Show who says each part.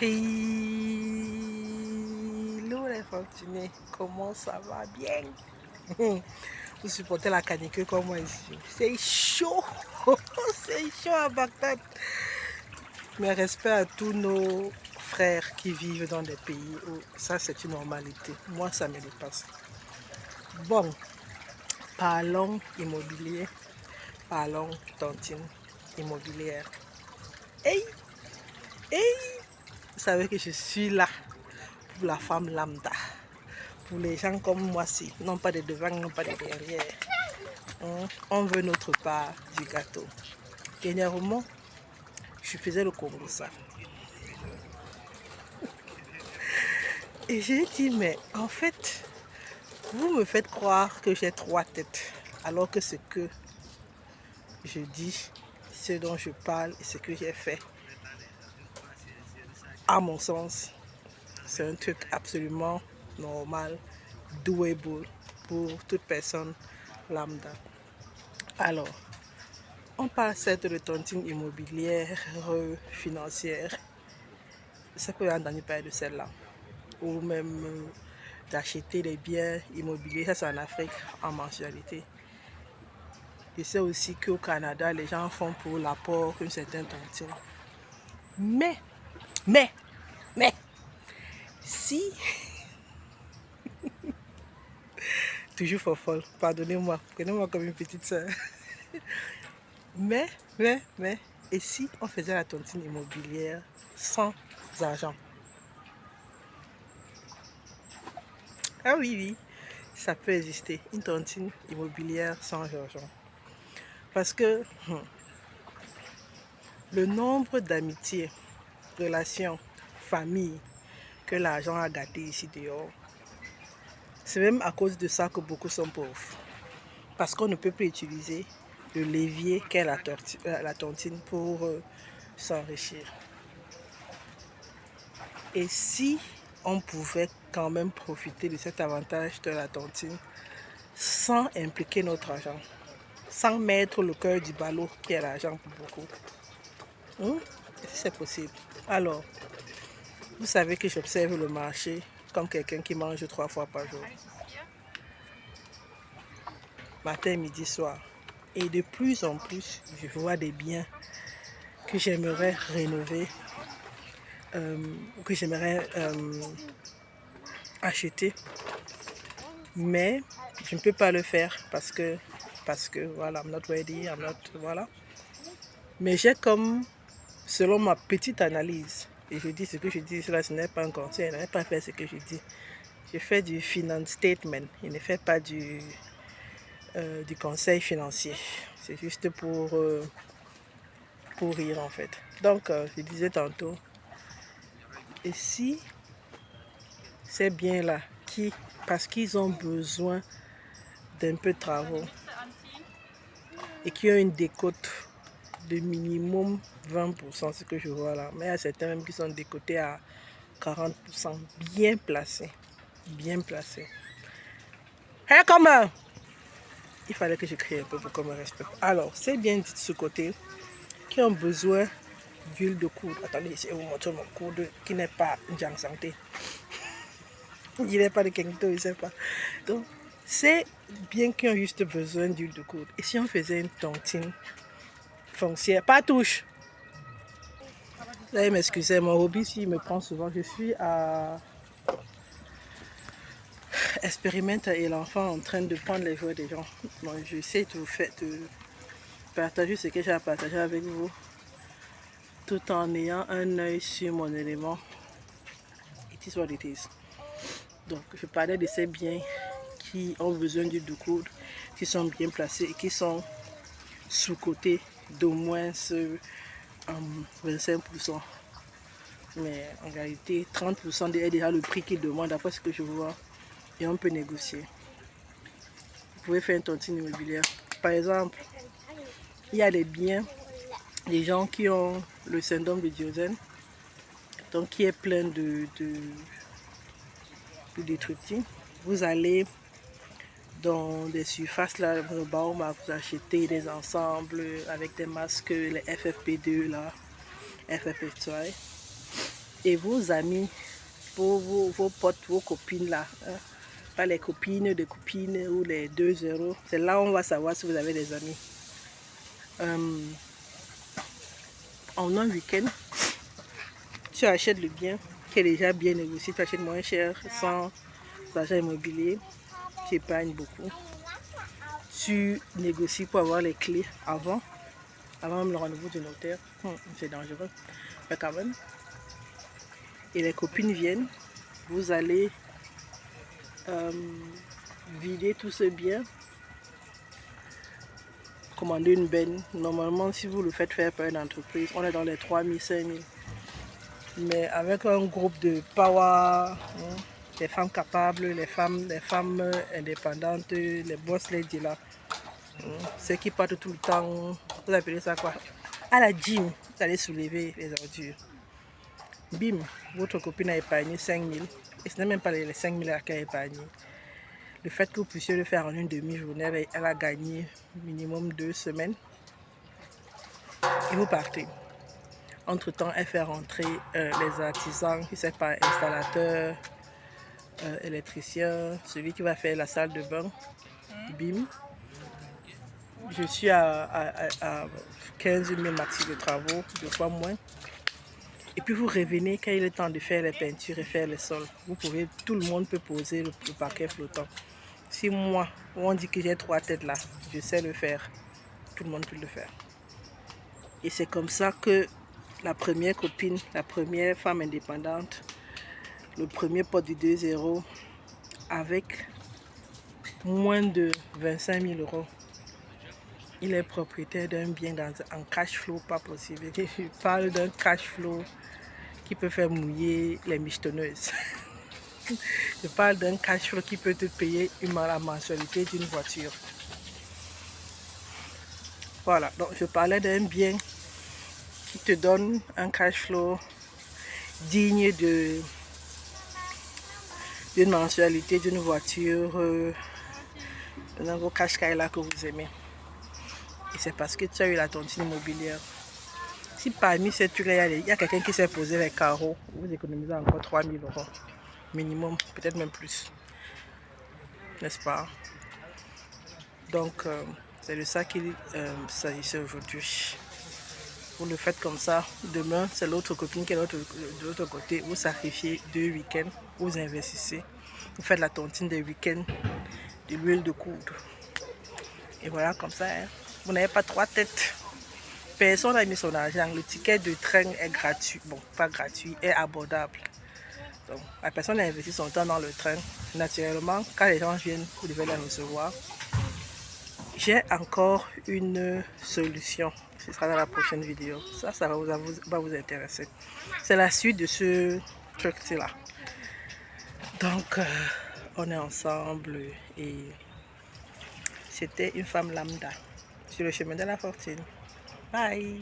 Speaker 1: Hello les fortunés, comment ça va bien? Vous supportez la canicule comme moi ici. C'est chaud, c'est chaud à Bagdad. Mais respect à tous nos frères qui vivent dans des pays où ça c'est une normalité. Moi ça me dépasse. Bon, parlons immobilier, parlons tontine immobilière. Hey, hey, vous savez que je suis là pour la femme lambda. Pour les gens comme moi, si non pas de devant, non pas de derrière. On veut notre part du gâteau. Dernièrement, je faisais le Congo ça. Et j'ai dit, mais en fait, vous me faites croire que j'ai 3 têtes. Alors que ce que je dis, ce dont je parle et ce que j'ai fait, à mon sens, c'est un truc absolument normal, doable pour toute personne lambda. Alors, on parle certes de tontine immobilière, financière. Ça peut entendu parler de celle-là. Ou même d'acheter des biens immobiliers. Ça, c'est en Afrique en mensualité. Je sais aussi qu'au Canada, les gens font pour l'apport une certaine tontine. Mais, si, toujours folle, pardonnez-moi, prenez-moi comme une petite soeur. Mais, et si on faisait la tontine immobilière sans argent? Ah oui, oui, ça peut exister, une tontine immobilière sans argent. Parce que le nombre d'amitiés, relations, familles que l'argent a gâté ici dehors, c'est même à cause de ça que beaucoup sont pauvres. Parce qu'on ne peut plus utiliser le levier qu'est la tontine pour s'enrichir. Et si on pouvait quand même profiter de cet avantage de la tontine sans impliquer notre argent, sans mettre le cœur du ballot qui est l'argent pour beaucoup, est-ce que c'est possible? Alors, vous savez que j'observe le marché comme quelqu'un qui mange 3 fois par jour. Matin, midi, soir. Et de plus en plus, je vois des biens que j'aimerais rénover, que j'aimerais acheter. Mais je ne peux pas le faire parce que voilà, I'm not ready, voilà. Mais j'ai comme, selon ma petite analyse, et je dis ce que je dis, cela ce n'est pas un conseil, je n'ai pas fait ce que je dis. Je fais du finance statement, je ne fais pas du conseil financier. C'est juste pour rire en fait. Donc, je disais tantôt, et si ces biens-là, parce qu'ils ont besoin d'un peu de travaux et qui ont une décote de minimum 20%, ce que je vois là, mais il y a certains même qui sont décotés à 40%, bien placés, bien placés. Hey, comment? Il fallait que je crie un peu pour qu'on me respecte. Alors, c'est bien dit de ce côté qui ont besoin d'huile de coude. Attendez, je vais vous montrer mon coude qui n'est pas en santé. Il n'est pas de Kengto, il ne sait pas. Donc, c'est bien qu'ils ont juste besoin d'huile de coude. Et si on faisait une tontine foncière, pas touche. Vous allez m'excuser, mon hobby, s'il me prend souvent, je suis à expérimenter et l'enfant en train de prendre les jouets des gens. Bon, j'essaie de partager ce que j'ai à partager avec vous, tout en ayant un œil sur mon élément. It is what it is. Donc, je parlais de ces biens qui ont besoin d'huile de coude, qui sont bien placés et qui sont sous-cotés d'au moins 25%. Mais en réalité, 30% est déjà le prix qu'ils demandent, d'après ce que je vois, et on peut négocier. Vous pouvez faire une tontine immobilière. Par exemple, il y a des biens, des gens qui ont le syndrome de Diogène, donc qui est plein de détritus. Vous allez dans des surfaces là, vous achetez des ensembles avec des masques, les FFP2 là, FFP2. et vos amis, vos potes, vos copines là, hein, pas les copines de copines ou les 2 €. C'est là où on va savoir si vous avez des amis. En un week-end, tu achètes le bien qui est déjà bien négocié, tu achètes moins cher, sans argent immobilier, tu épargnes beaucoup. Tu négocies pour avoir les clés avant même le rendez-vous du notaire. C'est dangereux, mais quand même. Et les copines viennent, vous allez vider tout ce bien, commander une benne. Normalement, si vous le faites faire par une entreprise, on est dans les 3 000, 5 000. Mais avec un groupe de power, les femmes capables, les femmes indépendantes, les boss ladies là, ceux qui partent tout le temps, vous appelez ça quoi? À la gym, vous allez soulever les ordures. Bim, votre copine a épargné 5 000. Et ce n'est même pas les 5 000 qu'elle a épargné. Le fait que vous puissiez le faire en une demi-journée, elle a gagné minimum 2 semaines. Et vous partez. Entre-temps, elle fait rentrer les artisans, qui ne sont pas installateurs, électriciens, celui qui va faire la salle de bain. Bim. Je suis à 15 000 maxi de travaux, 2 fois moins. Et puis vous revenez quand il est temps de faire les peintures et faire les sols. Tout le monde peut poser le parquet flottant. Si moi, on dit que j'ai 3 têtes là, je sais le faire. Tout le monde peut le faire. Et c'est comme ça que la première copine, la première femme indépendante, le premier pote de 2 €, avec moins de 25 000 €, il est propriétaire d'un bien en cash flow pas possible. Je parle d'un cash flow qui peut faire mouiller les michetonneuses. Je parle d'un cash flow qui peut te payer la mensualité d'une voiture. Voilà, donc je parlais d'un bien qui te donne un cash flow digne d'une mensualité d'une voiture, d'un gros cash-caille là que vous aimez. Et c'est parce que tu as eu la tontine immobilière. Si parmi ces trucs-là, il y a quelqu'un qui s'est posé les carreaux, vous économisez encore 3 000 € minimum, peut-être même plus. N'est-ce pas? Donc, c'est de ça qu'il s'agissait aujourd'hui. Vous le faites comme ça. Demain, c'est l'autre copine qui est de l'autre côté. Vous sacrifiez 2 week-ends, vous investissez. Vous faites la tontine des week-ends, de l'huile de coude. Et voilà, comme ça, hein. Vous n'avez pas 3 têtes. Personne n'a mis son argent. Le ticket de train est gratuit. Bon, pas gratuit, est abordable. Donc, la personne a investi son temps dans le train. Naturellement, quand les gens viennent, vous devez les recevoir. J'ai encore une solution. Ce sera dans la prochaine vidéo. Ça va vous intéresser. C'est la suite de ce truc-là. Donc, on est ensemble et c'était une femme lambda sur le chemin de la fortune. Bye!